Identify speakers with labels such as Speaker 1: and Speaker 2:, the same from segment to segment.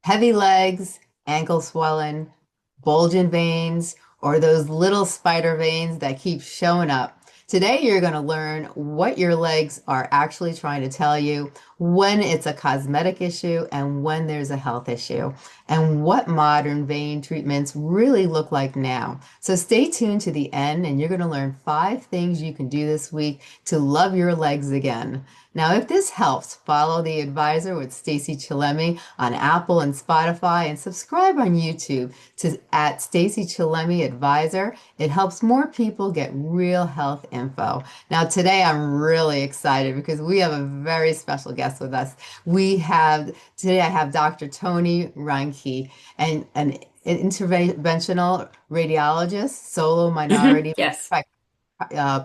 Speaker 1: Heavy legs, ankle swelling, bulging veins, or those little spider veins that keep showing up. Today, you're going to learn what your legs are actually trying to tell you, when it's a cosmetic issue and when there's a health issue, and what modern vein treatments really look like now. So stay tuned to the end, and you're going to learn 5 things you can do this week to love your legs again. Now, if this helps, follow The Advisor with Stacey Chillemi on Apple and Spotify, and subscribe on YouTube to at Stacey Chillemi Advisor. It helps more people get real health info. Now, today I'm really excited because we have a very special guest with us. Today I have Dr. Tonie Reincke, and an interventional radiologist, solo minority
Speaker 2: Yes.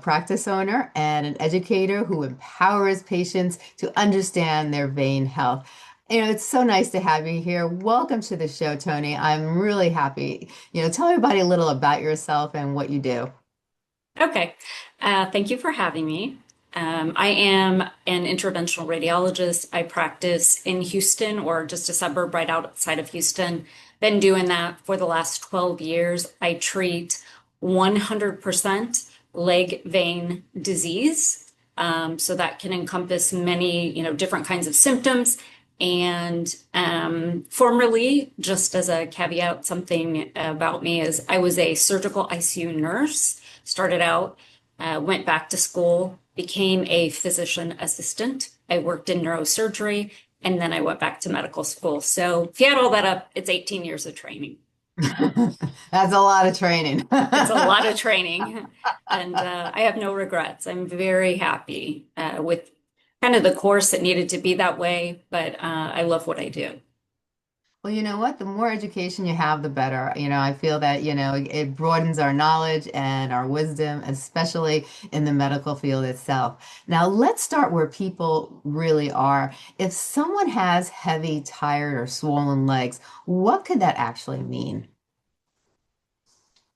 Speaker 1: practice owner, and an educator who empowers patients to understand their vein health. It's so nice to have you here. Welcome to the show, Tony. I'm really happy. Tell everybody a little about yourself and what you do.
Speaker 2: Okay. Thank you for having me. I am an interventional radiologist. I practice in Houston or just a suburb right outside of Houston. Been doing that for the last 12 years. I treat 100% leg vein disease. So that can encompass many, different kinds of symptoms. And formerly, just as a caveat, something about me is I was a surgical ICU nurse. Started out, went back to school, became a physician assistant. I worked in neurosurgery, and then I went back to medical school. So if you add all that up, it's 18 years of training.
Speaker 1: That's a lot of training.
Speaker 2: It's a lot of training, and I have no regrets. I'm very happy with kind of the course. It needed to be that way, but I love what I do.
Speaker 1: Well, you know what? The more education you have, the better. I feel that, it broadens our knowledge and our wisdom, especially in the medical field itself. Now, let's start where people really are. If someone has heavy, tired, or swollen legs, what could that actually mean?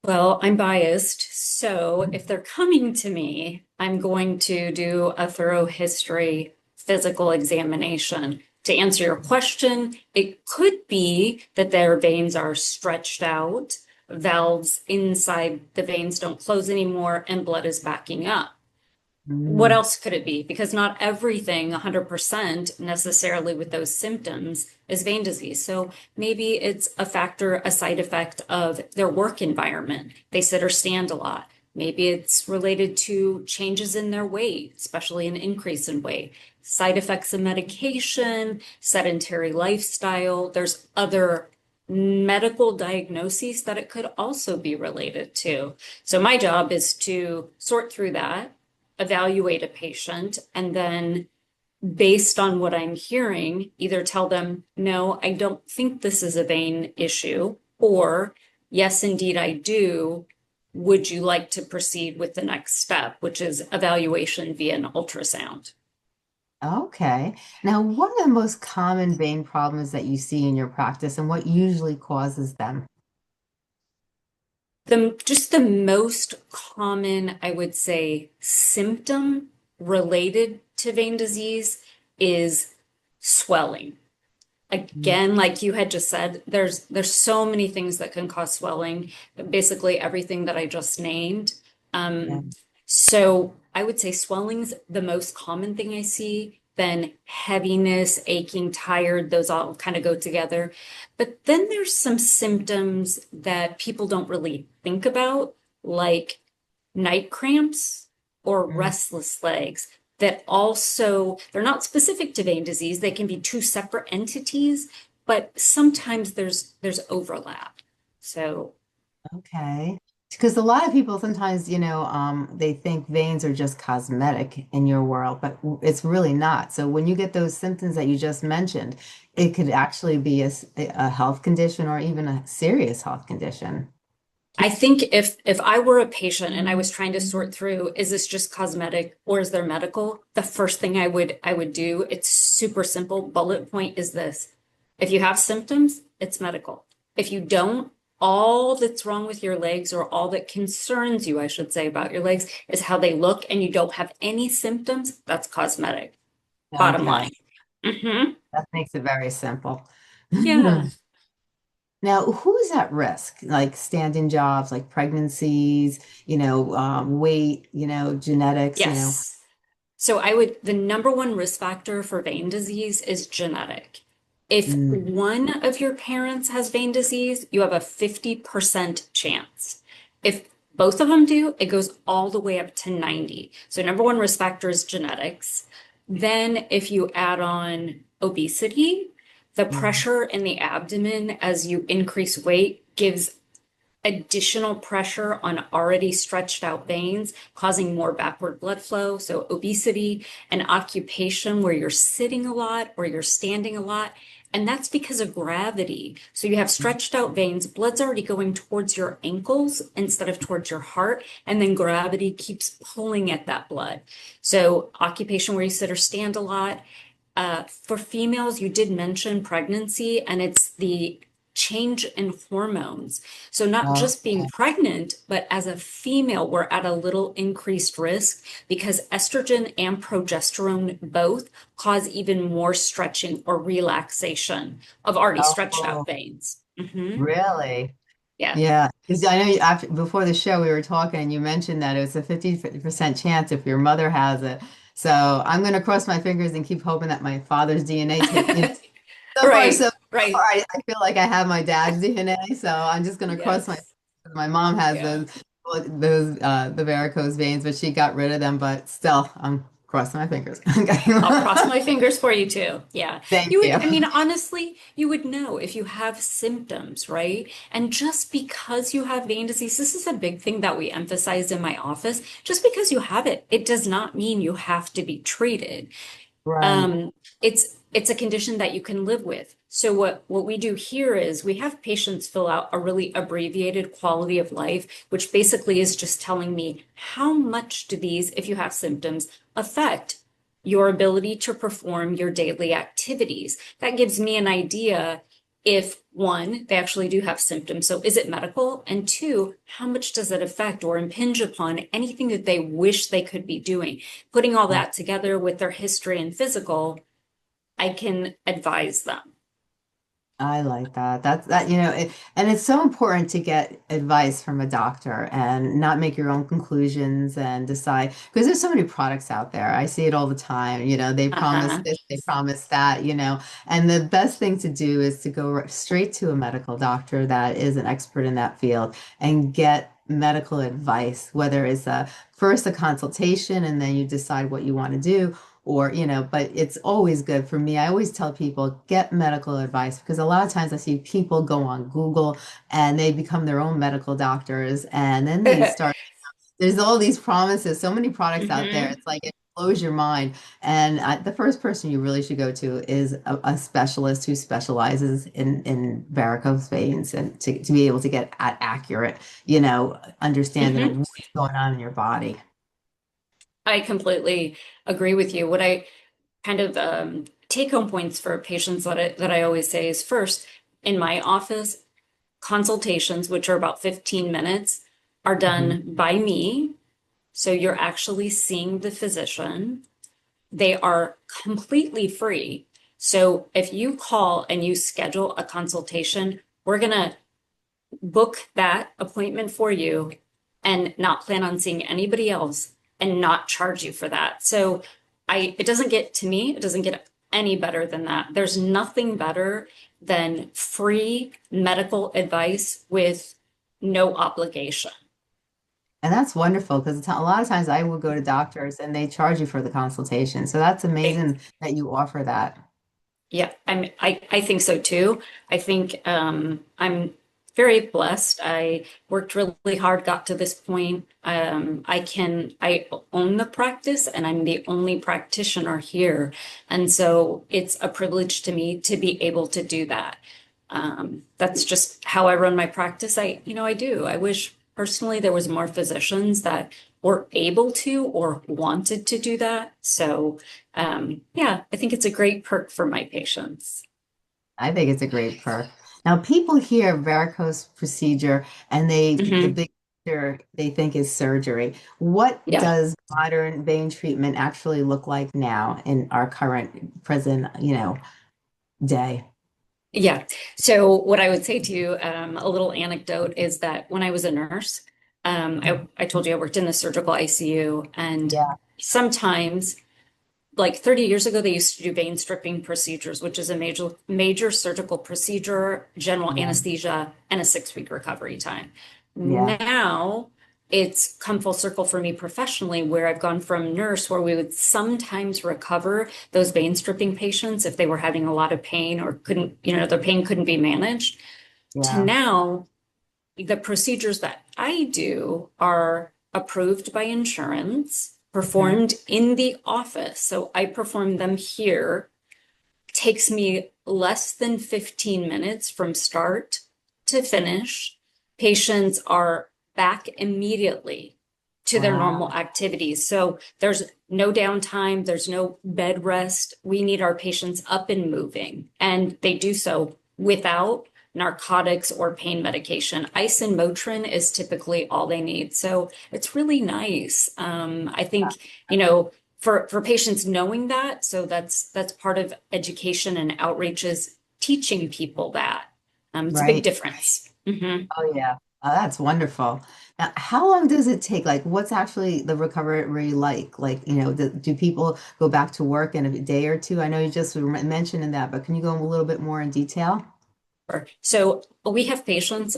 Speaker 2: Well, I'm biased, so if they're coming to me, I'm going to do a thorough history physical examination. To answer your question, it could be that their veins are stretched out, valves inside the veins don't close anymore, and blood is backing up. What
Speaker 1: Mm,
Speaker 2: else could it be? Because not everything 100% necessarily with those symptoms is vein disease. So maybe it's a factor, a side effect of their work environment. They sit or stand a lot. Maybe it's related to changes in their weight, especially an increase in weight, side effects of medication, sedentary lifestyle. There's other medical diagnoses that it could also be related to. So my job is to sort through that, evaluate a patient, and then based on what I'm hearing, either tell them, no, I don't think this is a vein issue, or yes, indeed, I do. Would you like to proceed with the next step, which is evaluation via an ultrasound?
Speaker 1: okay. Now, what are the most common vein problems that you see in your practice, and what usually causes them?
Speaker 2: The most common, I would say, symptom related to vein disease is swelling.
Speaker 1: Mm,
Speaker 2: Again, like you had just said, there's so many things that can cause swelling, basically everything that I just named.
Speaker 1: yeah.
Speaker 2: So I would say swelling's the most common thing I see, then heaviness, aching, tired, those all kind of go together. But then there's some symptoms that people don't really think about, like night cramps or
Speaker 1: Mm.
Speaker 2: restless legs that also, they're not specific to vein disease. They can be two separate entities, but sometimes there's overlap. So
Speaker 1: Okay. Because a lot of people sometimes, they think veins are just cosmetic in your world, but it's really not. So when you get those symptoms that you just mentioned, it could actually be a health condition or even a serious health condition.
Speaker 2: I think if I were a patient and I was trying to sort through, is this just cosmetic or is there medical? The first thing I would do, it's super simple. Bullet point is this. If you have symptoms, it's medical. If you don't, all that's wrong with your legs or all that concerns you, I should say, about your legs is how they look and you don't have any symptoms, that's cosmetic. Bottom
Speaker 1: Okay.
Speaker 2: line. Hmm.
Speaker 1: That makes it very simple.
Speaker 2: Yeah.
Speaker 1: Now, who is at risk? Like standing jobs, like pregnancies, weight, genetics,
Speaker 2: Yes. So the number one risk factor for vein disease is genetic. If
Speaker 1: Mm.
Speaker 2: one of your parents has vein disease, you have a 50% chance. If both of them do, it goes all the way up to 90. So number one risk factor is genetics. Then if you add on obesity, the
Speaker 1: Mm.
Speaker 2: pressure in the abdomen as you increase weight gives additional pressure on already stretched out veins, causing more backward blood flow. So, obesity, an occupation where you're sitting a lot or you're standing a lot. And that's because of gravity. So, you have stretched out veins, blood's already going towards your ankles instead of towards your heart. And then gravity keeps pulling at that blood. So, occupation where you sit or stand a lot. For females, you did mention pregnancy, and it's the change in hormones. So, not
Speaker 1: Oh,
Speaker 2: just being pregnant, but as a female, we're at a little increased risk because estrogen and progesterone both cause even more stretching or relaxation of already stretched
Speaker 1: oh,
Speaker 2: out veins. Hmm.
Speaker 1: really?
Speaker 2: Yeah.
Speaker 1: Yeah, because I know before the show we were talking and you mentioned that it was a 50% chance if your mother has it. So I'm going to cross my fingers and keep hoping that my father's DNA so far so
Speaker 2: Right,
Speaker 1: far
Speaker 2: right.
Speaker 1: I feel like I have my dad's DNA. So I'm just going to cross
Speaker 2: Yes.
Speaker 1: my mom has
Speaker 2: Yeah.
Speaker 1: those the varicose veins, but she got rid of them, but still I'm crossing my fingers. Okay.
Speaker 2: I'll cross my fingers for you too. Yeah.
Speaker 1: Thank
Speaker 2: You would,
Speaker 1: you.
Speaker 2: I mean, honestly, you would know if you have symptoms, right? And just because you have vein disease, this is a big thing that we emphasize in my office. Just because you have it, it does not mean you have to be treated.
Speaker 1: Right.
Speaker 2: Um, it's a condition that you can live with. So what we do here is we have patients fill out a really abbreviated quality of life, which basically is just telling me how much do these, if you have symptoms, affect your ability to perform your daily activities. That gives me an idea if one, they actually do have symptoms. So is it medical? And two, how much does it affect or impinge upon anything that they wish they could be doing? Putting all that together with their history and physical, I can advise them.
Speaker 1: I like that. And it's so important to get advice from a doctor and not make your own conclusions and decide because there's so many products out there. I see it all the time. They promise
Speaker 2: Uh-huh.
Speaker 1: this, they promise that, and the best thing to do is to go straight to a medical doctor that is an expert in that field and get medical advice, whether it's first a consultation and then you decide what you want to do or but it's always good for me. I always tell people get medical advice because a lot of times I see people go on Google and they become their own medical doctors and then they start there's all these promises, so many products out there.
Speaker 2: Hmm.
Speaker 1: It's like it blows your mind. And the first person you really should go to is a specialist who specializes in varicose veins and to be able to get at accurate, understanding of
Speaker 2: Hmm.
Speaker 1: what's going on in your body.
Speaker 2: I completely agree with you. What I kind of take home points for patients that I always say is first, in my office, consultations, which are about 15 minutes, are
Speaker 1: Mhm.
Speaker 2: done by me. So you're actually seeing the physician. They are completely free. So if you call and you schedule a consultation, we're going to book that appointment for you and not plan on seeing anybody else and not charge you for that. So it doesn't get to me, it doesn't get any better than that. There's nothing better than free medical advice with no obligation.
Speaker 1: And that's wonderful because a lot of times I will go to doctors and they charge you for the consultation. So that's amazing that you offer that.
Speaker 2: Yeah, I think so too. I think I'm very blessed. I worked really hard, got to this point. I own the practice and I'm the only practitioner here. And so it's a privilege to me to be able to do that. That's just how I run my practice. I do. I wish personally there was more physicians that were able to or wanted to do that. So, yeah, I think it's a great perk for my patients.
Speaker 1: I think it's a great perk. Now, people hear varicose procedure and the
Speaker 2: Hmm.
Speaker 1: big procedure they think is surgery. What
Speaker 2: Yeah.
Speaker 1: does modern vein treatment actually look like now in our current present, day?
Speaker 2: Yeah. So what I would say to you, a little anecdote is that when I was a nurse, I told you I worked in the surgical ICU, and
Speaker 1: Yeah,
Speaker 2: sometimes, like 30 years ago, they used to do vein stripping procedures, which is a major surgical procedure, general
Speaker 1: yeah,
Speaker 2: anesthesia, and a 6 week recovery time.
Speaker 1: yeah,
Speaker 2: Now it's come full circle for me professionally, where I've gone from nurse, where we would sometimes recover those vein stripping patients if they were having a lot of pain or couldn't, their pain couldn't be managed, to
Speaker 1: yeah.
Speaker 2: now the procedures that I do are approved by insurance,
Speaker 1: Mhm.
Speaker 2: performed in the office. So I perform them here. Takes me less than 15 minutes from start to finish. Patients are back immediately to their normal
Speaker 1: Wow.
Speaker 2: activities. So there's no downtime, there's no bed rest. We need our patients up and moving, and they do so without narcotics or pain medication. Ice and Motrin is typically all they need. So it's really nice. I think, for patients knowing that, so that's part of education and outreach, is teaching people that. It's a big
Speaker 1: Right.
Speaker 2: difference. Hmm.
Speaker 1: Oh yeah. Oh, that's wonderful. Now, how long does it take? Like, what's actually the recovery like? Like, do people go back to work in a day or two? I know you just were mentioning that, but can you go a little bit more in detail?
Speaker 2: So we have patients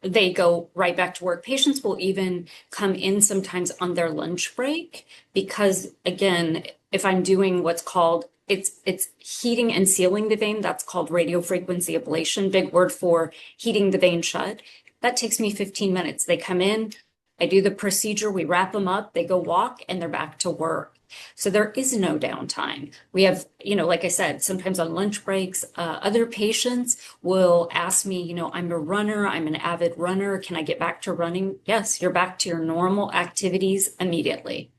Speaker 2: they go right back to work. Patients will even come in sometimes on their lunch break because, again, if I'm doing what's called, it's heating and sealing the vein. That's called radiofrequency ablation, big word for heating the vein shut. That takes me 15 minutes. They come in, I do the procedure, we wrap them up, they go walk, and they're back to work. So there is no downtime. We have, like I said, sometimes on lunch breaks, other patients will ask me, I'm a runner, I'm an avid runner. Can I get back to running? Yes, you're back to your normal activities immediately.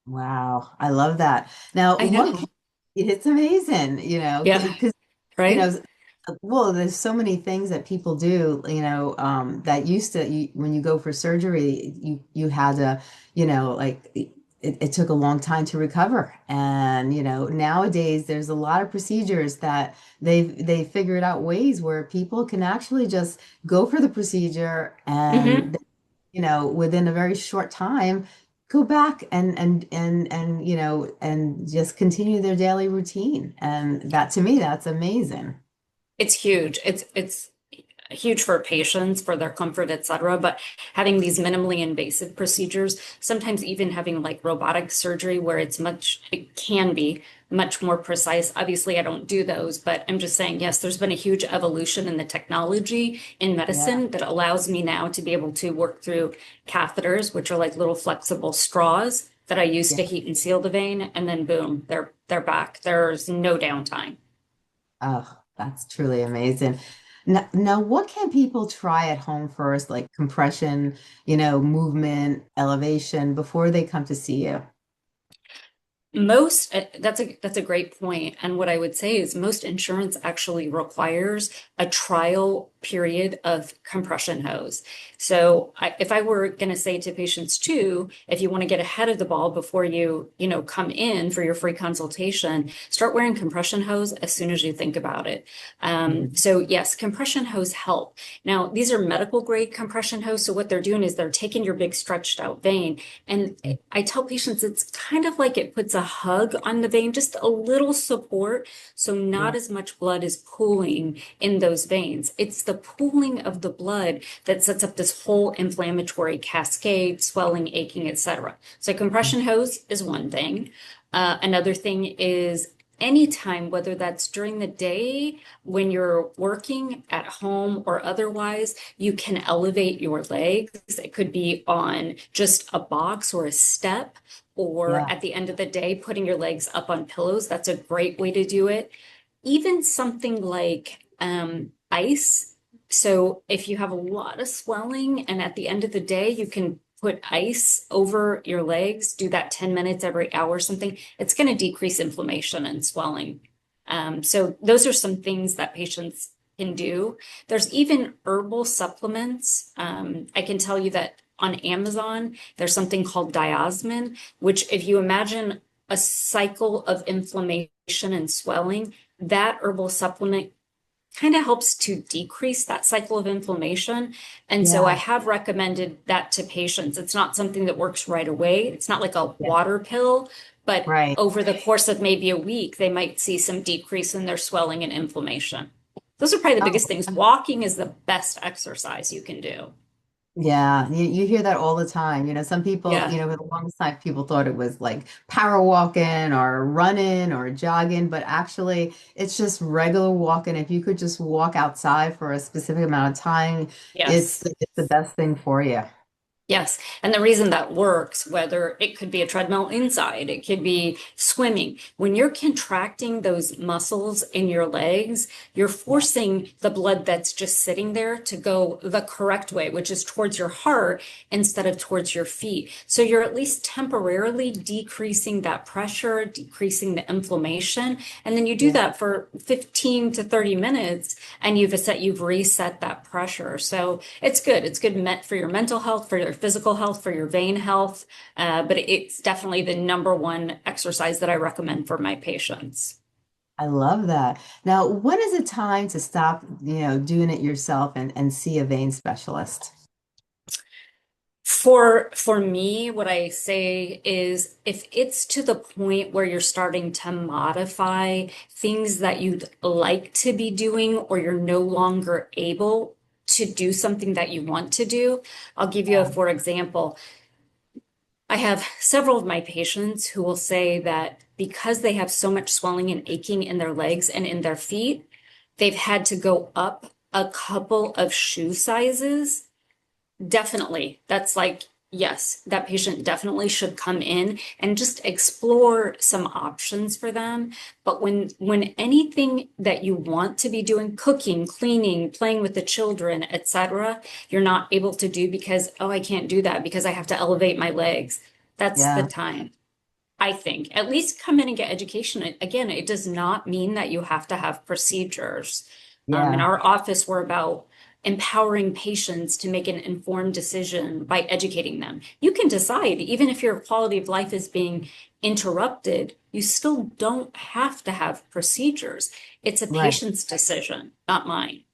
Speaker 1: Wow, I love that. Now,
Speaker 2: I
Speaker 1: what
Speaker 2: know.
Speaker 1: can, it's amazing,
Speaker 2: Yeah.
Speaker 1: because you
Speaker 2: Right?
Speaker 1: know, well, there's so many things that people do, that used to, when you go for surgery, you had to, like it took a long time to recover. And, nowadays there's a lot of procedures that they figured out ways where people can actually just go for the procedure
Speaker 2: Hmm.
Speaker 1: and, within a very short time, go back and just continue their daily routine. And that to me, that's amazing.
Speaker 2: It's huge. It's huge for patients, for their comfort, et cetera. But having these minimally invasive procedures, sometimes even having like robotic surgery where it can be much more precise. Obviously, I don't do those, but I'm just saying, yes, there's been a huge evolution in the technology in
Speaker 1: Yeah.
Speaker 2: medicine that allows me now to be able to work through catheters, which are like little flexible straws that I use
Speaker 1: Yeah.
Speaker 2: to heat and seal the vein, and then boom, they're back. There's no downtime.
Speaker 1: Oh, that's truly amazing. Now, what can people try at home first, like compression, movement, elevation, before they come to see you?
Speaker 2: That's a great point. And what I would say is most insurance actually requires a trial period of compression hose. So if I were going to say to patients too, if you want to get ahead of the ball before you come in for your free consultation, start wearing compression hose as soon as you think about it.
Speaker 1: Mhm.
Speaker 2: So yes, compression hose help. Now, these are medical grade compression hose. So what they're doing is they're taking your big stretched out vein, and I tell patients it's kind of like it puts a hug on the vein, just a little support. So not
Speaker 1: Yeah.
Speaker 2: as much blood is pooling in those veins. It's the pooling of the blood that sets up this whole inflammatory cascade, swelling, aching, etc. So compression hose is one thing. Another thing is anytime, whether that's during the day when you're working at home or otherwise, you can elevate your legs. It could be on just a box or a step, or
Speaker 1: Yeah.
Speaker 2: at the end of the day, putting your legs up on pillows. That's a great way to do it. Even something like ice. So if you have a lot of swelling and at the end of the day, you can put ice over your legs, do that 10 minutes every hour or something, it's going to decrease inflammation and swelling. So those are some things that patients can do. There's even herbal supplements. I can tell you that on Amazon, there's something called diosmin, which if you imagine a cycle of inflammation and swelling, that herbal supplement kind of helps to decrease that cycle of inflammation. And so I
Speaker 1: Yeah.
Speaker 2: have recommended that to patients. It's not something that works right away. It's not like a
Speaker 1: Yeah.
Speaker 2: water pill, but
Speaker 1: Right.
Speaker 2: over the course of maybe a week, they might see some decrease in their swelling and inflammation. Those are probably the biggest things. Walking is the best exercise you can do.
Speaker 1: Yeah, you hear that all the time. Some people,
Speaker 2: Yeah.
Speaker 1: for the longest time, people thought it was like power walking or running or jogging, but actually, it's just regular walking. If you could just walk outside for a specific amount of time, it's
Speaker 2: Yes.
Speaker 1: it's the best thing for you.
Speaker 2: Yes. And the reason that works, whether it could be a treadmill inside, it could be swimming. When you're contracting those muscles in your legs, you're
Speaker 1: Yeah,
Speaker 2: forcing the blood that's just sitting there to go the correct way, which is towards your heart instead of towards your feet. So you're at least temporarily decreasing that pressure, decreasing the inflammation. And then you do
Speaker 1: yeah.
Speaker 2: that for 15 to 30 minutes and you've reset that pressure. So it's good. It's good for your mental health, for your physical health, for your vein health. But it's definitely the number one exercise that I recommend for my patients.
Speaker 1: I love that. Now, when is it time to stop, doing it yourself and see a vein specialist?
Speaker 2: For me, what I say is if it's to the point where you're starting to modify things that you'd like to be doing or you're no longer able to do something that you want to do, I'll give you a
Speaker 1: Yeah,
Speaker 2: for example. I have several of my patients who will say that because they have so much swelling and aching in their legs and in their feet, they've had to go up a couple of shoe sizes. Definitely. That's like, yes, that patient definitely should come in and just explore some options for them. But when anything that you want to be doing, cooking, cleaning, playing with the children, etc., you're not able to do because, oh, I can't do that because I have to elevate my legs. That's the
Speaker 1: yeah,
Speaker 2: time. I think at least come in and get education. Again, it does not mean that you have to have procedures. In
Speaker 1: yeah,
Speaker 2: our office, we're about empowering patients to make an informed decision by educating them. You can decide, even if your quality of life is being interrupted, you still don't have to have procedures. It's a
Speaker 1: right.
Speaker 2: patient's decision, not mine.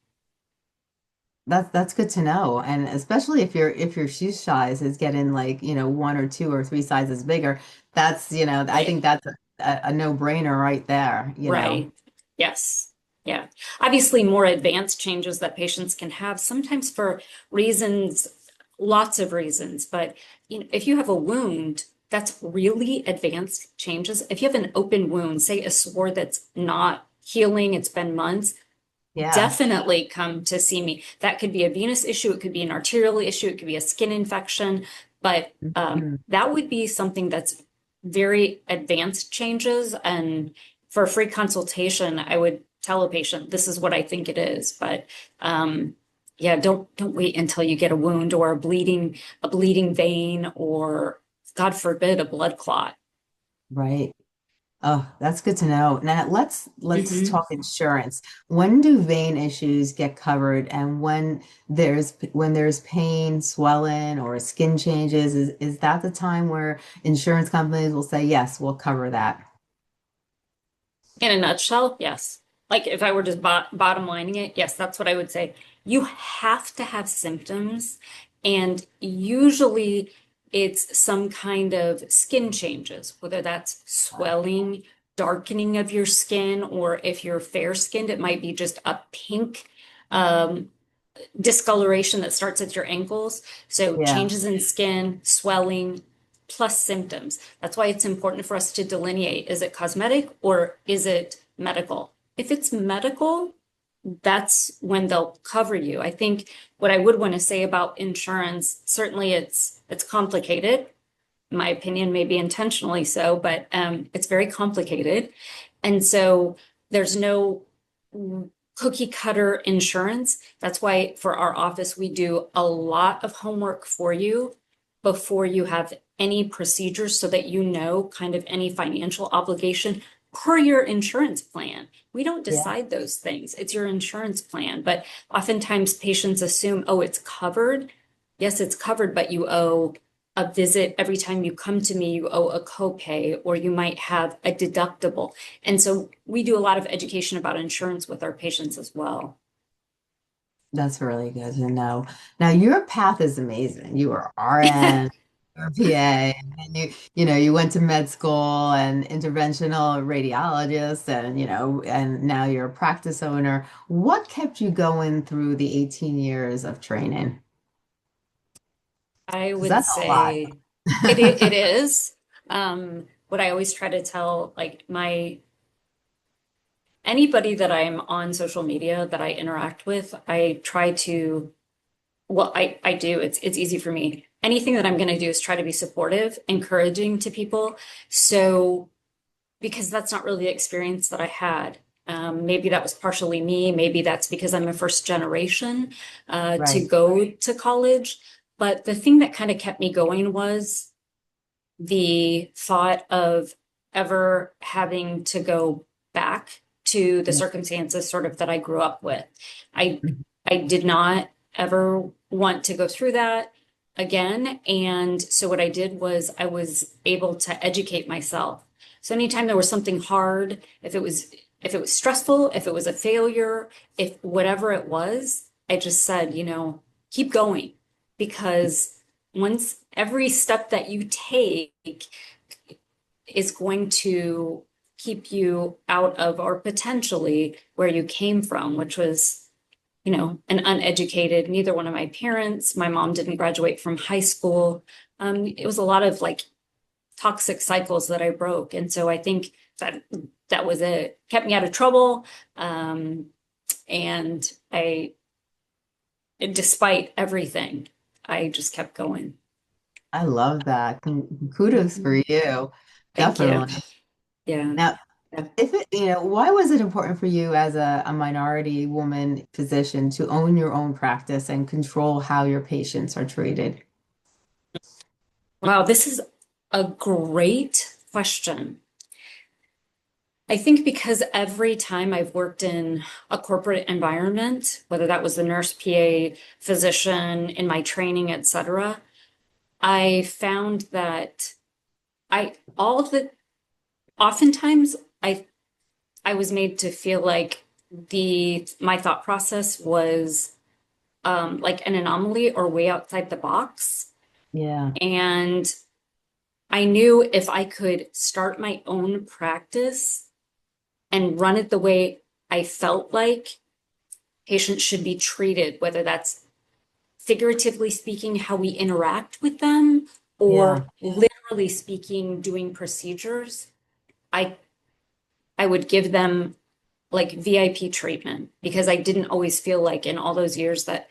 Speaker 1: That's good to know. And especially if your shoe size is getting like, one or two or three sizes bigger, I
Speaker 2: Right.
Speaker 1: think that's a no-brainer right there.
Speaker 2: Right. Yes. Yeah. Obviously, more advanced changes that patients can have, sometimes for reasons, lots of reasons. But if you have a wound, that's really advanced changes. If you have an open wound, say a sore that's not healing, it's been months,
Speaker 1: Yeah.
Speaker 2: definitely come to see me. That could be a venous issue, it could be an arterial issue, it could be a skin infection, but
Speaker 1: Mhm.
Speaker 2: that would be something that's very advanced changes. And for a free consultation, I would tell a patient, this is what I think it is. But yeah, don't wait until you get a wound or a bleeding vein, or God forbid, a blood clot.
Speaker 1: Right. Oh, that's good to know. Now let's
Speaker 2: Mhm.
Speaker 1: talk insurance. When do vein issues get covered, and when there's pain, swelling, or skin changes, is that the time where insurance companies will say, yes, we'll cover that?
Speaker 2: In a nutshell, yes. Like if I were just bottom lining it, yes, that's what I would say. You have to have symptoms, and usually it's some kind of skin changes, whether that's swelling, darkening of your skin, or if you're fair skinned, it might be just a pink um, discoloration that starts at your ankles. So
Speaker 1: Yeah.
Speaker 2: changes in skin, swelling, plus symptoms. That's why it's important for us to delineate, is it cosmetic or is it medical? If it's medical, that's when they'll cover you. I think what I would want to say about insurance, certainly it's complicated. In my opinion, maybe intentionally so, but it's very complicated. And so there's no cookie cutter insurance. That's why for our office, we do a lot of homework for you before you have any procedures so that you know kind of any financial obligation per your insurance plan. We don't
Speaker 1: Yeah,
Speaker 2: decide those things. It's your insurance plan. But oftentimes patients assume, oh, it's covered. Yes, it's covered, but you owe a visit every time you come to me, you owe a copay, or you might have a deductible. And so we do a lot of education about insurance with our patients as well.
Speaker 1: that's really good to know. Now, your path is amazing. You were RN, you're a PA, and then you went to med school and interventional radiologist, and and now you're a practice owner. What kept you going through the 18 years of training?
Speaker 2: I
Speaker 1: Because
Speaker 2: would
Speaker 1: that's a lot.
Speaker 2: say it is. What I always try to tell like my anybody that I'm on social media that I interact with, I try to well, I do. It's easy for me. Anything that I'm going to do is try to be supportive, encouraging to people. So because that's not really the experience that I had. Maybe that was partially me. Maybe that's because I'm a first generation to
Speaker 1: Right.
Speaker 2: go to college. But the thing that kind of kept me going was the thought of ever having to go back to the
Speaker 1: Yeah.
Speaker 2: circumstances sort of that I grew up with. I I did not ever want to go through that again. And so what I did was I was able to educate myself. So anytime there was something hard, if it was stressful, if it was a failure, if whatever it was, I just said, keep going because once every step that you take is going to keep you out of or potentially where you came from, which was, an uneducated, neither one of my parents, my mom didn't graduate from high school. It was a lot of like toxic cycles that I broke. And so I think that was it. Kept me out of trouble. And despite everything, I just kept going.
Speaker 1: I love that. Kudos for
Speaker 2: Mhm.
Speaker 1: you.
Speaker 2: Thank you.
Speaker 1: Definitely.
Speaker 2: Yeah.
Speaker 1: Now, if it, why was it important for you as a minority woman physician to own your own practice and control how your patients are treated?
Speaker 2: Wow, this is a great question. I think because every time I've worked in a corporate environment, whether that was the nurse, PA, physician, in my training, etc., I found that I all of the oftentimes I was made to feel like the my thought process was like an anomaly or way outside the box.
Speaker 1: Yeah,
Speaker 2: And I knew if I could start my own practice and run it the way I felt like patients should be treated, whether that's figuratively speaking, how we interact with them,
Speaker 1: yeah,
Speaker 2: or literally speaking, doing procedures, I I would give them like VIP treatment because I didn't always feel like in all those years that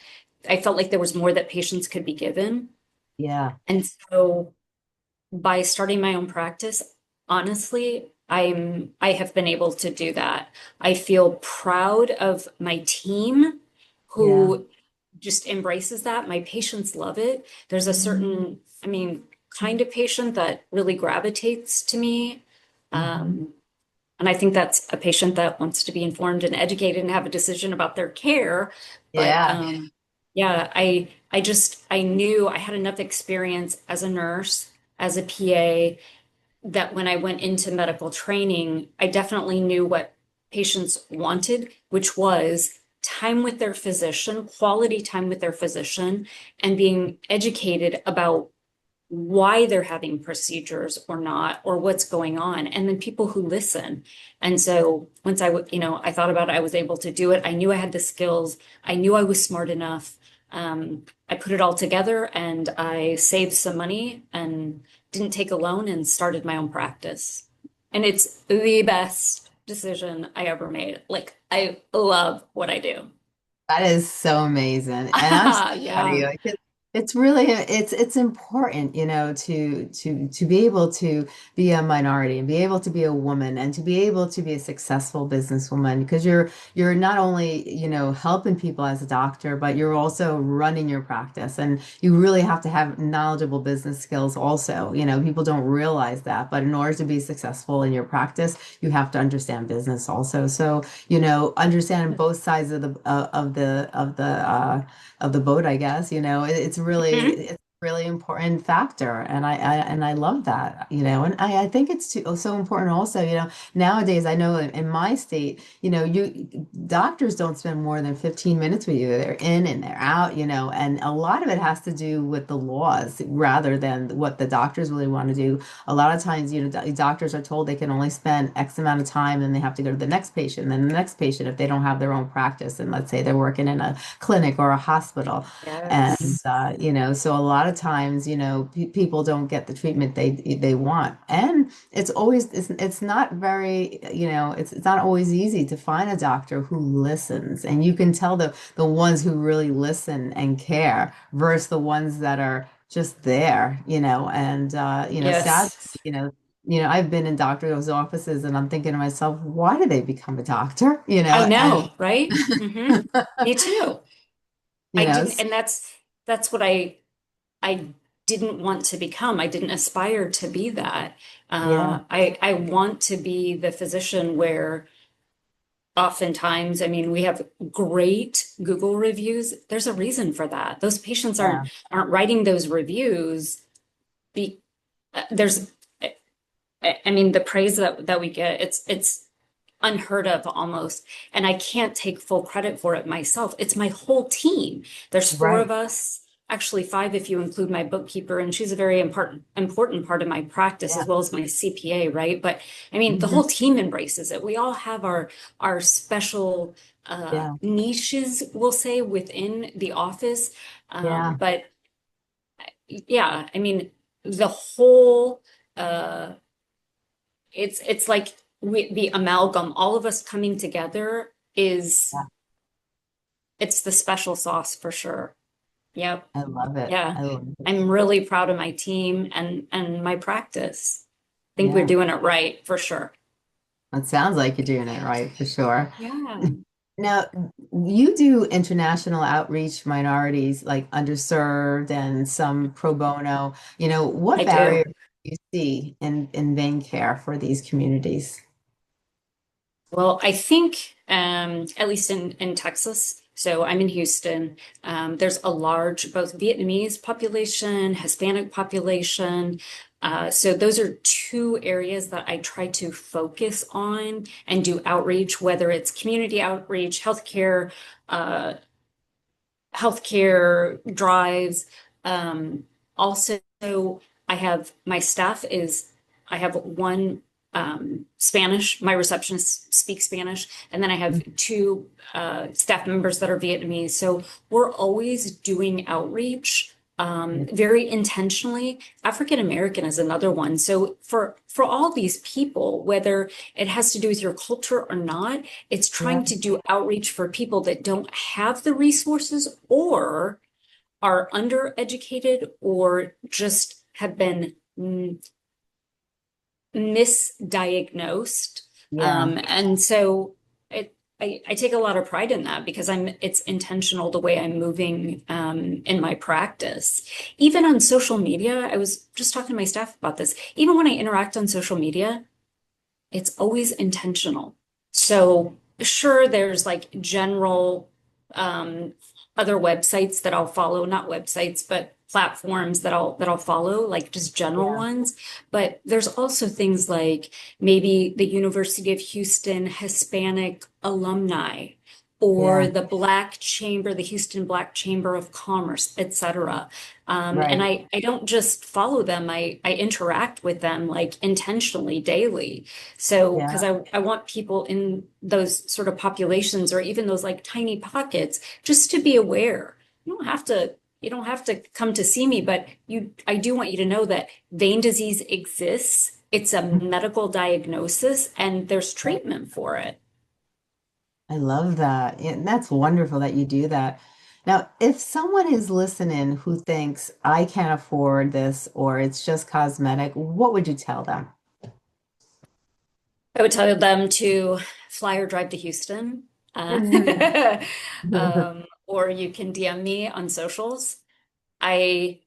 Speaker 2: I felt like there was more that patients could be given.
Speaker 1: yeah,
Speaker 2: And so by starting my own practice, honestly, I have been able to do that. I feel proud of my team
Speaker 1: yeah.
Speaker 2: who just embraces that. My patients love it. There's a certain, I mean, kind of patient that really gravitates to me.
Speaker 1: Hmm.
Speaker 2: Um, and I think that's a patient that wants to be informed and educated and have a decision about their care. But
Speaker 1: Yeah,
Speaker 2: yeah, I knew I had enough experience as a nurse, as a PA, that when I went into medical training, I definitely knew what patients wanted, which was time with their physician, quality time with their physician, and being educated about why they're having procedures or not, or what's going on, and then people who listen. And so once I thought about it, I was able to do it. I knew I had the skills. I knew I was smart enough. I put it all together and I saved some money and didn't take a loan and started my own practice. And it's the best decision I ever made. Like, I love what I do.
Speaker 1: that is so amazing. And I'm so proud of
Speaker 2: Yeah.
Speaker 1: you. it's important, to be able to be a minority and be able to be a woman and to be able to be a successful businesswoman because you're not only, helping people as a doctor, but you're also running your practice and you really have to have knowledgeable business skills also. People don't realize that, but in order to be successful in your practice, you have to understand business also. So, understanding both sides of the boat, I guess, it's
Speaker 2: Mhm.
Speaker 1: it's a really important factor. And I love that, and I think it's so important also, nowadays I know in my state, doctors don't spend more than 15 minutes with you. They're in and they're out, and a lot of it has to do with the laws rather than what the doctors really want to do. A lot of times, doctors are told they can only spend X amount of time and they have to go to the next patient and then the next patient if they don't have their own practice. And let's say they're working in a clinic or a hospital. And,
Speaker 2: Yes.
Speaker 1: so a lot of times, people don't get the treatment they want. And it's not very, it's not always easy to find a doctor who listens. And you can tell the ones who really listen and care versus the ones that are just there, and, sadly,
Speaker 2: Yes.
Speaker 1: I've been in doctors' offices and I'm thinking to myself, why did they become a doctor?
Speaker 2: I
Speaker 1: And
Speaker 2: know, right? Me too.
Speaker 1: you
Speaker 2: I
Speaker 1: know,
Speaker 2: didn't, and that's what I didn't want to become. I didn't aspire to be that.
Speaker 1: yeah,
Speaker 2: I want to be the physician where oftentimes, I mean, we have great Google reviews. There's a reason for that. Those patients
Speaker 1: yeah,
Speaker 2: aren't writing those reviews. Be there's I mean, the praise that we get, it's unheard of almost. And I can't take full credit for it myself. It's my whole team. There's four of
Speaker 1: right.
Speaker 2: us, actually five if you include my bookkeeper, and she's a very important part of my practice
Speaker 1: Yeah.
Speaker 2: as well as my CPA, right? But I mean, the
Speaker 1: Hmm.
Speaker 2: whole team embraces it. We all have our special
Speaker 1: Yeah.
Speaker 2: niches, we'll say, within the office.
Speaker 1: Yeah.
Speaker 2: But yeah, I mean, the whole it's like the amalgam, all of us coming together is
Speaker 1: Yeah.
Speaker 2: it's the special sauce for sure. Yep.
Speaker 1: I love it.
Speaker 2: Yeah.
Speaker 1: I love it.
Speaker 2: I'm really proud of my team and my practice. I think we're
Speaker 1: Yeah.
Speaker 2: doing it right for sure.
Speaker 1: It sounds like you're doing it right for sure.
Speaker 2: Yeah,
Speaker 1: Now, you do international outreach minorities like underserved and some pro bono. What
Speaker 2: I do.
Speaker 1: barriers do you see in vein care for these communities?
Speaker 2: Well, I think at least in Texas, so I'm in Houston, there's a large both Vietnamese population, Hispanic population. So those are two areas that I try to focus on and do outreach, whether it's community outreach, uh, healthcare drives. Um, Also, I have my staff is I have one Spanish. My receptionist speaks Spanish, and then I have two staff members that are Vietnamese. So we're always doing outreach. Very intentionally. African American is another one. So for all these people, whether it has to do with your culture or not, it's
Speaker 1: Yeah.
Speaker 2: trying to do outreach for people that don't have the resources or are undereducated or just have been misdiagnosed.
Speaker 1: Yeah.
Speaker 2: And so I take a lot of pride in that because it's intentional the way I'm moving in my practice. Even on social media, I was just talking to my staff about this. Even when I interact on social media, it's always intentional. So sure, there's like general um, other websites that I'll follow, not websites, but platforms that I'll follow, like just general
Speaker 1: Yeah.
Speaker 2: ones. But there's also things like maybe the University of Houston Hispanic alumni or
Speaker 1: Yeah.
Speaker 2: the Black Chamber, the Houston Black Chamber of Commerce, et cetera. And
Speaker 1: Right.
Speaker 2: I don't just follow them, I interact with them like intentionally daily. So, because
Speaker 1: Yeah.
Speaker 2: I want people in those sort of populations or even those like tiny pockets just to be aware. You don't have to come to see me, but I do want you to know that vein disease exists. It's a medical diagnosis and there's treatment for it.
Speaker 1: I love that. Yeah, and that's wonderful that you do that. Now, if someone is listening who thinks I can't afford this or it's just cosmetic, what would you tell them?
Speaker 2: I would tell them to fly or drive to Houston. Or you can DM me on socials. I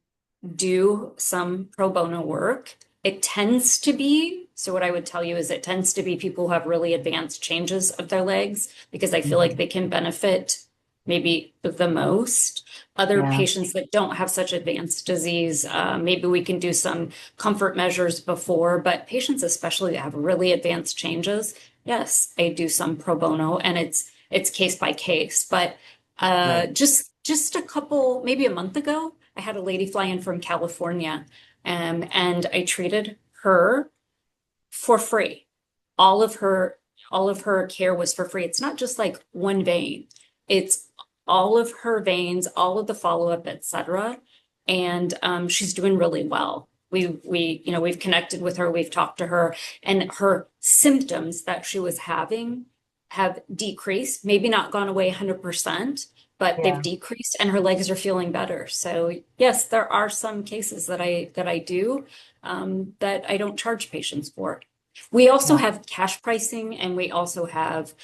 Speaker 2: do some pro bono work. It tends to be, so what I would tell you is it tends to be people who have really advanced changes of their legs because I feel like
Speaker 1: Mhm.
Speaker 2: they can benefit maybe the most. Other
Speaker 1: Yeah,
Speaker 2: patients that don't have such advanced disease, maybe we can do some comfort measures before, but patients especially that have really advanced changes, yes, I do some pro bono and it's case by case. But
Speaker 1: right.
Speaker 2: just a couple, maybe a month ago, I had a lady fly in from California, and I treated her for free. All of her all of her care was for free. It's not just like one vein. It's all of her veins, all of the follow-up, etc. And she's doing really well. We've connected with her, we've talked to her, and her symptoms that she was having have decreased, maybe not gone away 100%, but they've
Speaker 1: Yeah,
Speaker 2: decreased and her legs are feeling better. So yes, there are some cases that I do that I don't charge patients for. We also
Speaker 1: yeah,
Speaker 2: have cash pricing and we also have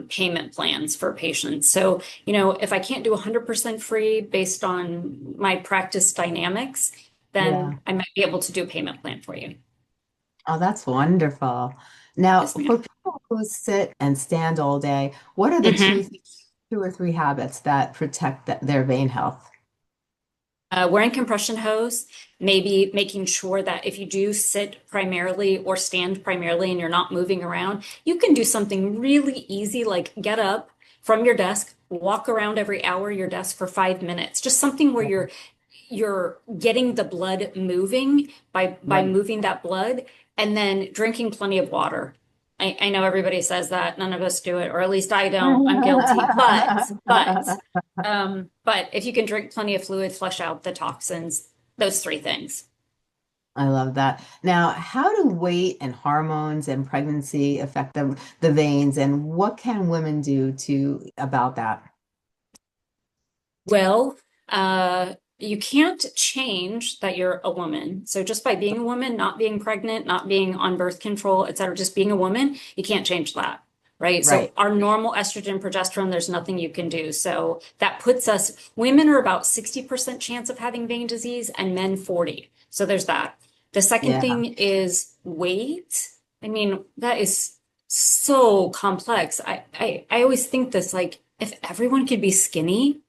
Speaker 2: payment plans for patients. So, if I can't do 100% free based on my practice dynamics, then
Speaker 1: yeah.
Speaker 2: I might be able to do a payment plan for you.
Speaker 1: Oh, that's wonderful. Now,
Speaker 2: Yes, ma'am.
Speaker 1: for people who sit and stand all day, what are the
Speaker 2: Mhm.
Speaker 1: two or three habits that protect their vein health?
Speaker 2: Wearing compression hose, maybe making sure that if you do sit primarily or stand primarily and you're not moving around, you can do something really easy like get up from your desk, walk around every hour your desk for 5 minutes. Just something where
Speaker 1: Yeah.
Speaker 2: you're getting the blood moving by
Speaker 1: Right.
Speaker 2: moving that blood and then drinking plenty of water. I know everybody says that, none of us do it, or at least I don't. I'm guilty. But if you can drink plenty of fluid, flush out the toxins, those three things.
Speaker 1: I love that. Now, how do weight and hormones and pregnancy affect the veins, and what can women do to about that?
Speaker 2: Well, you can't change that you're a woman. So just by being a woman, not being pregnant, not being on birth control, et cetera, just being a woman, you can't change that. Right. So
Speaker 1: Right.
Speaker 2: our normal estrogen, progesterone, there's nothing you can do. So that puts us, women are about 60% chance of having vein disease and men 40. So there's that. The second
Speaker 1: Yeah.
Speaker 2: thing is weight. I mean, that is so complex. I always think this like if everyone could be skinny,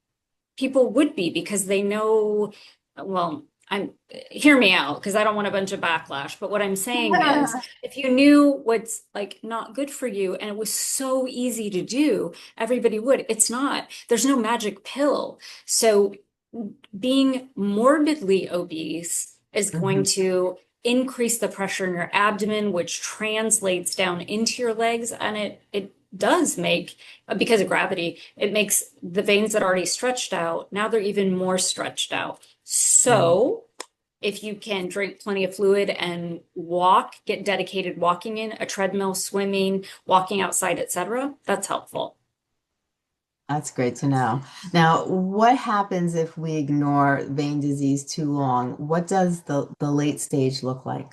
Speaker 2: people would be because they know, well, I'm hear me out because I don't want a bunch of backlash. But what I'm saying is, if you knew what's like not good for you and it was so easy to do, everybody would. It's not. There's no magic pill. So being morbidly obese is going
Speaker 1: Mhm.
Speaker 2: to increase the pressure in your abdomen, which translates down into your legs, and it does make because of gravity, it makes the veins that are already stretched out, now they're even more stretched out.
Speaker 1: Right.
Speaker 2: So if you can drink plenty of fluid and walk, get dedicated walking in a treadmill, swimming, walking outside, etc., that's helpful.
Speaker 1: That's great to know. Now, what happens if we ignore vein disease too long? What does the late stage look like?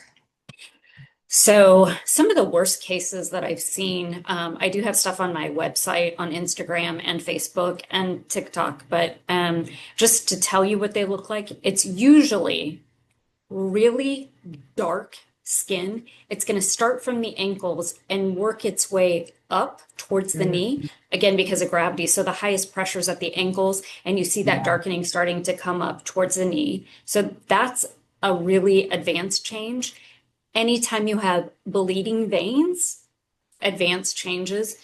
Speaker 2: So, some of the worst cases that I've seen, I do have stuff on my website, on Instagram and Facebook and TikTok, but just to tell you what they look like, it's usually really dark skin. It's going to start from the ankles and work its way up towards the knee,
Speaker 1: Mm,
Speaker 2: again, because of gravity. So, the highest pressure is at the ankles, and you see that
Speaker 1: yeah.
Speaker 2: darkening starting to come up towards the knee. So, that's a really advanced change. Anytime you have bleeding veins, advanced changes,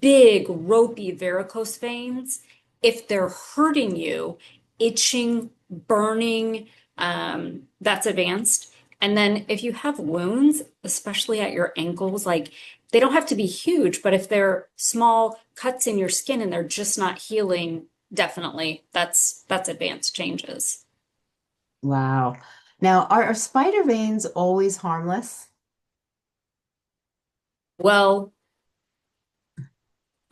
Speaker 2: big ropey varicose veins, if they're hurting you, itching, burning, that's advanced. And then if you have wounds, especially at your ankles, like they don't have to be huge, but if they're small cuts in your skin and they're just not healing, definitely that's advanced changes.
Speaker 1: Wow. Now, are spider veins always harmless?
Speaker 2: Well,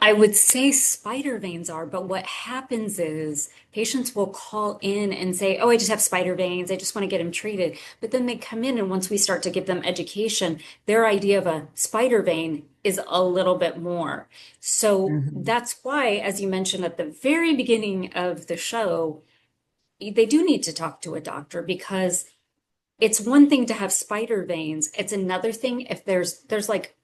Speaker 2: I would say spider veins are, but what happens is patients will call in and say, "Oh, I just have spider veins. I just want to get them treated." But then they come in, and once we start to give them education, their idea of a spider vein is a little bit more. So
Speaker 1: Hmm.
Speaker 2: that's why, as you mentioned at the very beginning of the show, they do need to talk to a doctor because it's one thing to have spider veins. It's another thing if there's like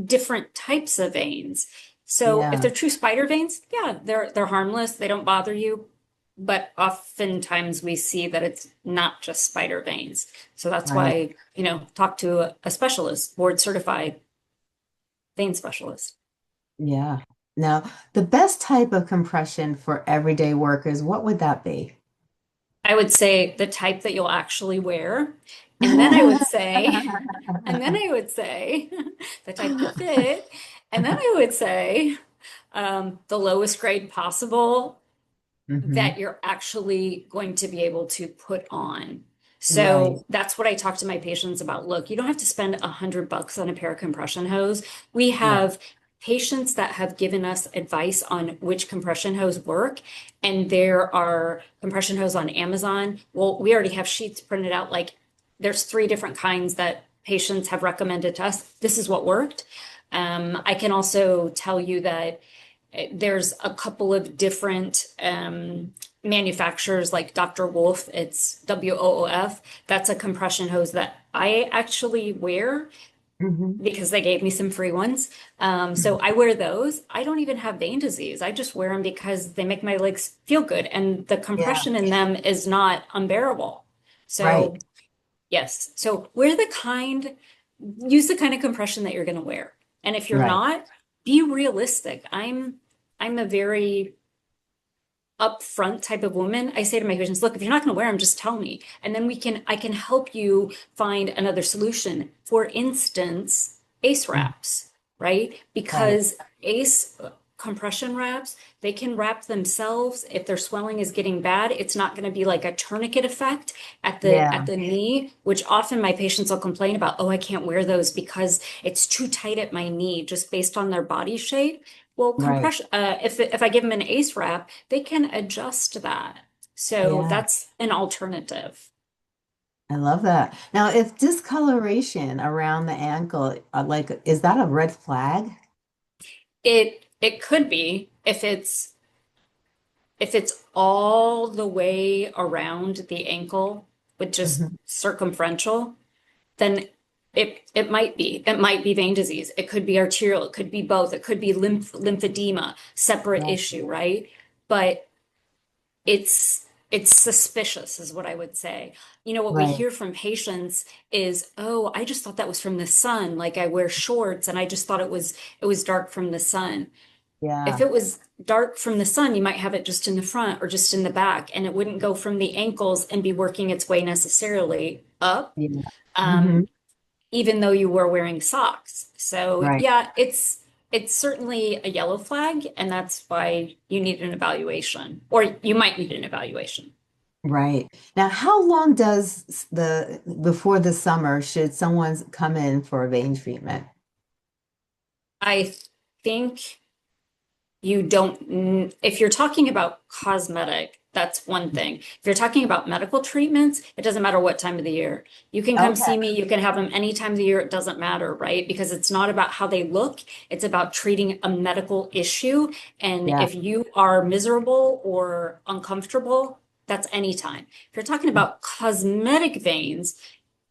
Speaker 2: different types of veins. So if
Speaker 1: Yeah,
Speaker 2: they're true spider veins, yeah, they're harmless, they don't bother you. But oftentimes we see that it's not just spider veins. So that's
Speaker 1: right.
Speaker 2: why, talk to a specialist, board certified vein specialist.
Speaker 1: Yeah. Now, the best type of compression for everyday workers, what would that be?
Speaker 2: I would say the type that you'll actually wear. And then I would say, and then I would say the type that fit. And then I would say the lowest grade possible
Speaker 1: Hmm.
Speaker 2: that you're actually going to be able to put on.
Speaker 1: Right.
Speaker 2: So that's what I talk to my patients about. Look, you don't have to spend $100 on a pair of compression hose. We
Speaker 1: Right.
Speaker 2: have patients that have given us advice on which compression hose work, and there are compression hose on Amazon. Well, we already have sheets printed out. Like there's three different kinds that patients have recommended to us. This is what worked. I can also tell you that there's a couple of different manufacturers like Dr. Wolf, it's WOOF. That's a compression hose that I actually wear
Speaker 1: Hmm.
Speaker 2: because they gave me some free ones. So I wear those. I don't even have vein disease. I just wear them because they make my legs feel good and the
Speaker 1: Yeah.
Speaker 2: compression in them is not unbearable.
Speaker 1: Right.
Speaker 2: So, yes. So use the kind of compression that you're going to wear. And if you're
Speaker 1: Right.
Speaker 2: not, be realistic. I'm a very upfront type of woman. I say to my patients, look, if you're not going to wear them, just tell me. And then I can help you find another solution. For instance, ACE
Speaker 1: Mhm.
Speaker 2: wraps, right?
Speaker 1: Right.
Speaker 2: Because ACE compression wraps, they can wrap themselves. If their swelling is getting bad, it's not going to be like a tourniquet effect at
Speaker 1: Yeah.
Speaker 2: the knee, which often my patients will complain about, oh, I can't wear those because it's too tight at my knee, just based on their body shape. Well,
Speaker 1: Right.
Speaker 2: if I give them an ACE wrap, they can adjust that. So
Speaker 1: Yeah.
Speaker 2: that's an alternative.
Speaker 1: I love that. Now, if discoloration around the ankle, like, is that a red flag?
Speaker 2: It could be if it's all the way around the ankle with just
Speaker 1: Hmm.
Speaker 2: circumferential, then it might be. It might be vein disease. It could be arterial. It could be both. It could be lymphedema, separate
Speaker 1: Right.
Speaker 2: issue, right? But it's suspicious is what I would say. What we
Speaker 1: Right.
Speaker 2: hear from patients is, "Oh, I just thought that was from the sun. Like I wear shorts and I just thought it was dark from the sun." If
Speaker 1: Yeah.
Speaker 2: it was dark from the sun, you might have it just in the front or just in the back, and it wouldn't go from the ankles and be working its way necessarily up.
Speaker 1: Yeah.
Speaker 2: Um,
Speaker 1: Hmm.
Speaker 2: even though you were wearing socks. So
Speaker 1: Right.
Speaker 2: yeah, it's certainly a yellow flag, and that's why you need an evaluation, or you might need an evaluation.
Speaker 1: Right. Now, how long does before the summer should someone come in for a vein treatment?
Speaker 2: I think you don't, if you're talking about cosmetic, that's one thing. If you're talking about medical treatments, it doesn't matter what time of the year. You can come
Speaker 1: Okay.
Speaker 2: see me, you can have them any time of the year, it doesn't matter, right? Because it's not about how they look, it's about treating a medical issue. And
Speaker 1: Yeah.
Speaker 2: if you are miserable or uncomfortable, that's anytime. If you're talking about cosmetic veins,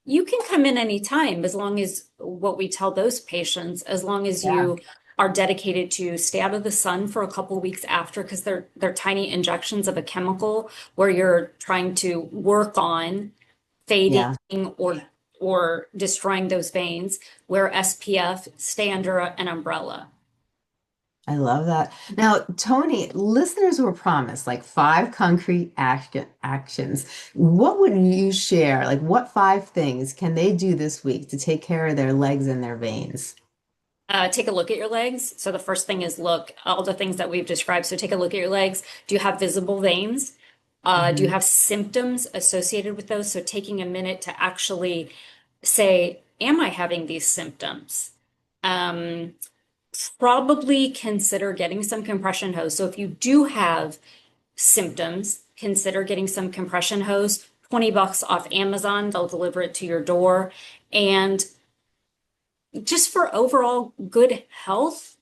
Speaker 2: you can come in anytime as long as what we tell those patients, as long as
Speaker 1: Yeah.
Speaker 2: you are dedicated to stay out of the sun for a couple of weeks after, because they're tiny injections of a chemical where you're trying to work on fading
Speaker 1: Yeah.
Speaker 2: or destroying those veins. Wear SPF, stay under an umbrella.
Speaker 1: I love that. Now, Tony, listeners were promised like five concrete actions. What would you share? Like, what five things can they do this week to take care of their legs and their veins?
Speaker 2: Take a look at your legs. So the first thing is look, all the things that we've described. So take a look at your legs. Do you have visible veins? Do you
Speaker 1: Hmm.
Speaker 2: have symptoms associated with those? So taking a minute to actually say, am I having these symptoms? Um, Probably consider getting some compression hose. So if you do have symptoms, consider getting some compression hose. $20 off Amazon, they'll deliver it to your door. And just for overall good health,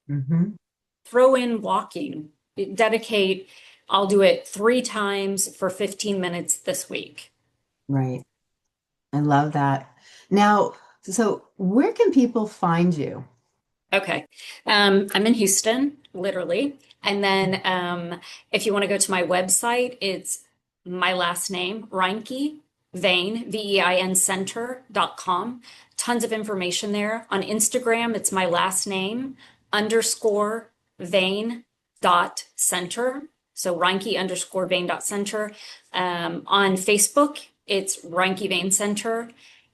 Speaker 1: Hmm.
Speaker 2: throw in walking. Dedicate, I'll do it 3 times for 15 minutes this week.
Speaker 1: Right. I love that. Now, so where can people find you?
Speaker 2: Okay. I'm in Houston, literally. And then if you want to go to my website, it's my last name, Reincke, Vein, Center.com. Tons of information there. On Instagram, it's my last name underscore vein dot center. So Reincke underscore vein dot center. On Facebook, it's Reincke Vein Center.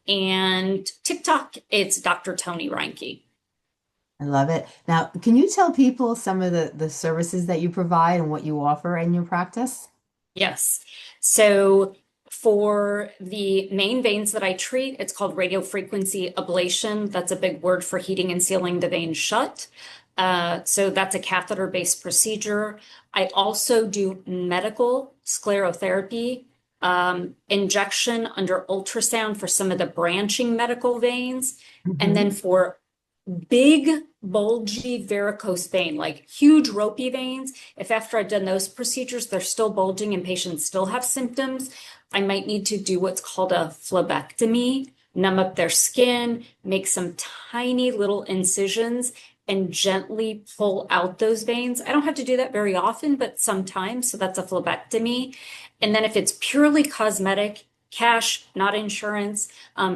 Speaker 2: And TikTok, it's Dr. Tonie Reincke.
Speaker 1: I love it. Now, can you tell people some of the services that you provide and what you offer in your practice?
Speaker 2: Yes. So for the main veins that I treat, it's called radiofrequency ablation. That's a big word for heating and sealing the vein shut. So that's a catheter-based procedure. I also do medical sclerotherapy, injection under ultrasound for some of the branching medical veins. And then
Speaker 1: Hmm.
Speaker 2: for big, bulgy varicose vein, like huge ropey veins, if after I've done those procedures, they're still bulging and patients still have symptoms, I might need to do what's called a phlebectomy, numb up their skin, make some tiny little incisions, and gently pull out those veins. I don't have to do that very often, but sometimes. So that's a phlebectomy. And then if it's purely cosmetic, cash, not insurance,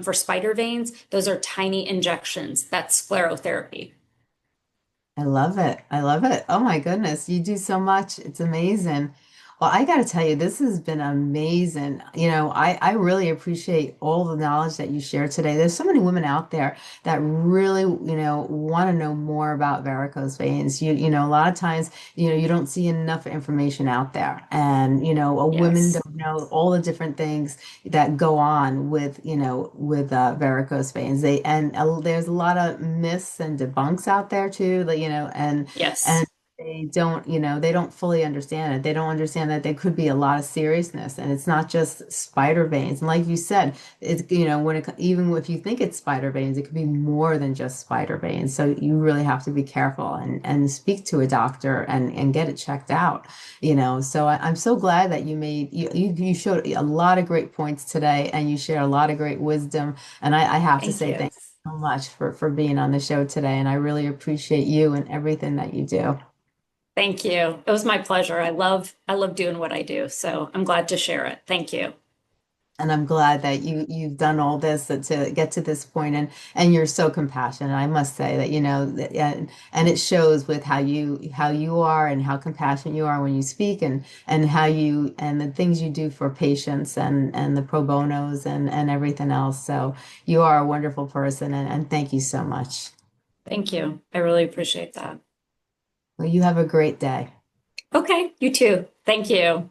Speaker 2: for spider veins, those are tiny injections. That's sclerotherapy.
Speaker 1: I love it. I love it. Oh my goodness, you do so much. It's amazing. Well, I got to tell you, this has been amazing. I really appreciate all the knowledge that you shared today. There's so many women out there that really, want to know more about varicose veins. A lot of times, you don't see enough information out there. And, a women
Speaker 2: Yes.
Speaker 1: don't know all the different things that go on with varicose veins. There's a lot of myths and debunks out there too, that, and
Speaker 2: Yes.
Speaker 1: they don't fully understand it. They don't understand that there could be a lot of seriousness, and it's not just spider veins. And like you said, it's, even if you think it's spider veins, it could be more than just spider veins. So you really have to be careful and speak to a doctor and get it checked out. So I'm so glad that you showed a lot of great points today, and you shared a lot of great wisdom. And I have to
Speaker 2: Thank
Speaker 1: say
Speaker 2: you.
Speaker 1: thank you so much for being on the show today. And I really appreciate you and everything that you do.
Speaker 2: Thank you. It was my pleasure. I love doing what I do. So I'm glad to share it. Thank you.
Speaker 1: And I'm glad that you've done all this to get to this point, and you're so compassionate. I must say that, and it shows with how you are and how compassionate you are when you speak, and how you and the things you do for patients, and the pro bonos and everything else. So you are a wonderful person, and thank you so much.
Speaker 2: Thank you. I really appreciate that.
Speaker 1: Well, you have a great day.
Speaker 2: Okay, you too. Thank you.